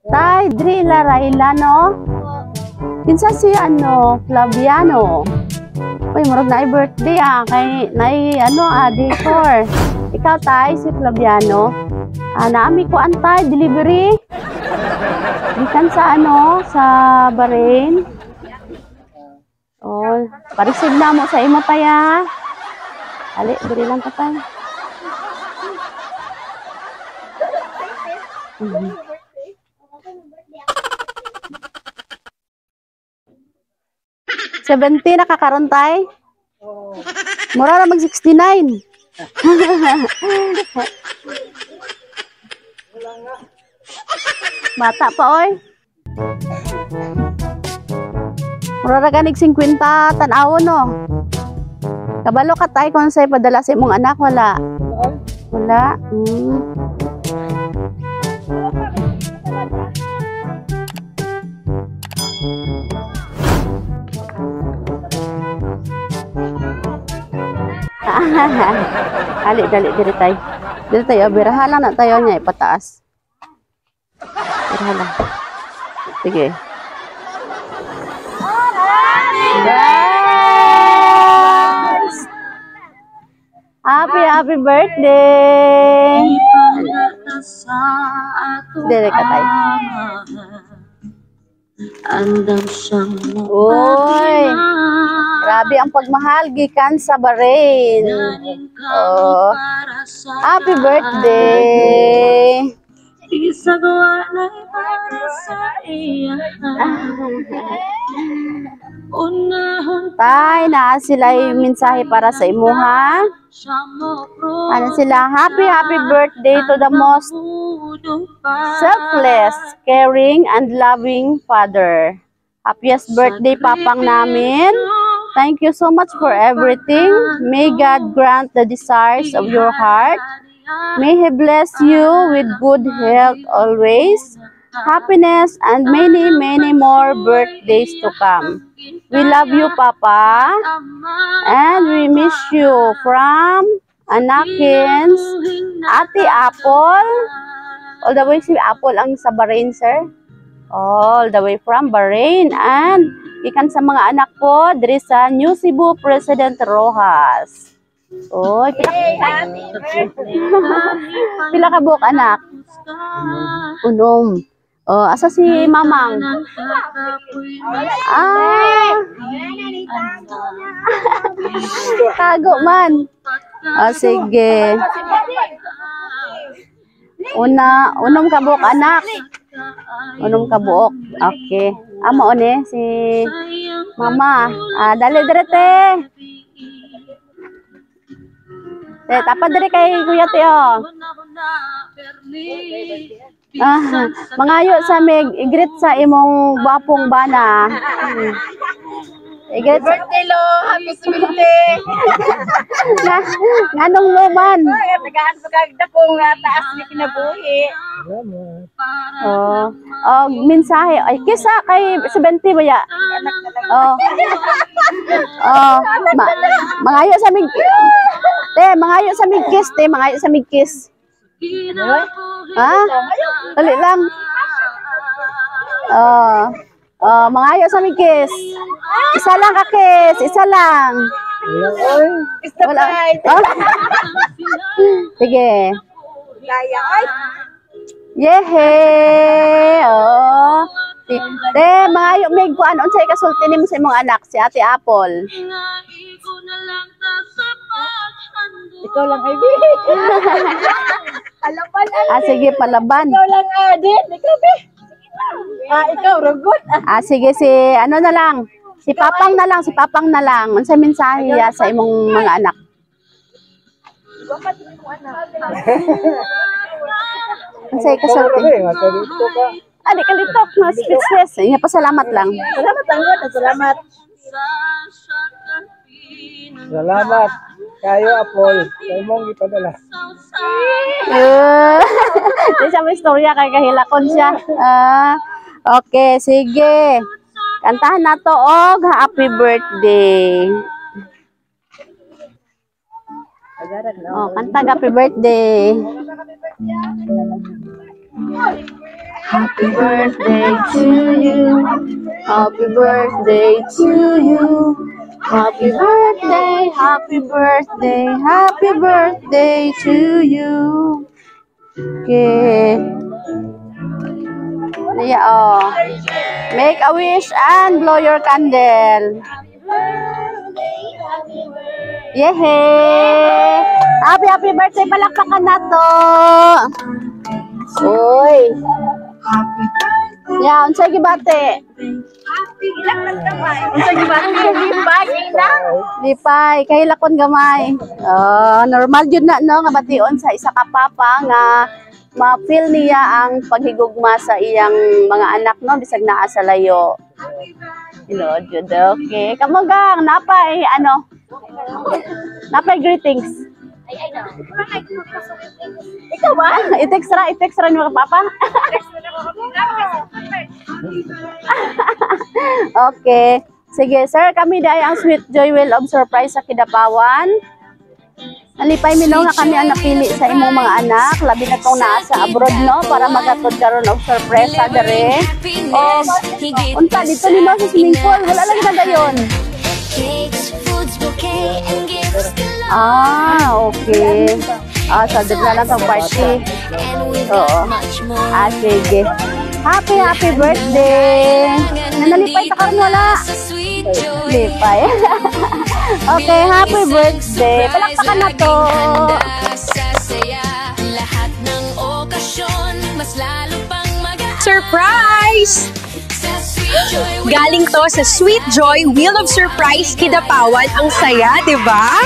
Tay, dri la Raila, no? Kinsa si Flaviano. Uy, murag na birthday kay decor. Ikaw tay si Flaviano. Naami ko antay delivery. Gikan sa sa Bahrain. Oh, parisig na mo sa imo paya. Ali, diri lang ka tay. 70 nakakaroon tay? Oo. Mura na mag 69. Bata pa oy. Mura na ganig 50 tan-awon no. Kabalo ka tay kung sa'y padala sa imong anak wala. Wala. Dali diri tayo. Diri tayo, biraha lang na tayo niya ipataas. Biraha lang. Sige. Yes! Happy birthday! Diri ka tayo. Uy! Grabe ang pagmahal gikan sa Bahrain. Oh. Happy birthday. Tay, naa sila yung mensahe para sa imuha. Ano sila? Happy birthday to the most selfless, caring, and loving father. Happiest birthday, papang namin. Thank you so much for everything. May God grant the desires of your heart. May He bless you with good health always, happiness, and many more birthdays to come. We love you, Papa, and we miss you from Anakins, Ate Apple. All the way si Apple ang sa Bahrain, sir. All the way from Bahrain, and ikan sa mga anak ko diri sa New Cebu President Rojas. Oh, pila ka buok anak? Unom. Oh, asa si Mamang? Tago man. Sige. Unom ka buok anak. Unom ka buok. Okay. Amo one si Mama. Dali direte. Tapad dire kay Kuya Teo. Mangayo sa igrit sa imong bapong bana. Igrit birthday lo, happy birthday. Nganong luman? Nagahan pagkagda kong taas ni kinabuhi. Mensahe ay kisa kay 70 baya. Mangayo sa mig. Mangayo sa migkis, mangayo sa migkis. Dali lang. Mangayo sa migkis. Isa lang ka kiss, isa lang. Wala. Sige. Yehe. Mangayo mig kuan unsay kasulti nimo sa imong anak si Ate Apple. Ikaw lang, Ivy. Palaban. Sige, palaban. Ikaw lang, Adin. Ikaw, be. Ikaw, rugot. Sige, si ano na lang. Si Papang na lang, si Papang na lang. Ano sa mensahe sa imong mga anak? Ano sa ikasulti? Di kalitok. Speechless. Pasalamat lang. Salamat lang, salamat. Salamat kayo, Apple. Sa imong ipadala. Di siya may istorya kay kahilakon siya. Okay, sige. Kantahan na to og happy birthday. Kanta happy birthday. Happy birthday to you. Happy birthday to you. Happy birthday, happy birthday, happy birthday to you. Okay. Yeah, oh. Make a wish and blow your candle. Yehey! Happy birthday, palakpakan na to. Uy. Yeah, unsay gibate? Unsay gibate? Lipay, kahilakon gamay. Normal yun na no nga bation sa isa ka papa nga ma-feel niya ang paghigugma sa iyang mga anak no bisag naa sa layo. Hello, Jud. Okay. Kamugang napay ano? Napay greetings. Ikaw ba? I-text ra ni mga papa. Okay. Sige, sir, kami dahil ang Sweet Joy Will of Surprise sa Kidapawan. Nalipay minaw nga kami ang napili sa imong mga anak, labi na tong naa sa abroad no para magatod karon og sorpresa dere. O unta dito ni mo sa swimming pool, wala lang na dayon. Okay. Sa na lang tong party. Oo. Sige. Happy birthday. Nanalipay ta karon wala. Lipay. Okay, happy birthday. Palakpakan na to. Surprise! Galing to sa Sweet Joy Wheel of Surprise Kidapawan. Ang saya, di ba?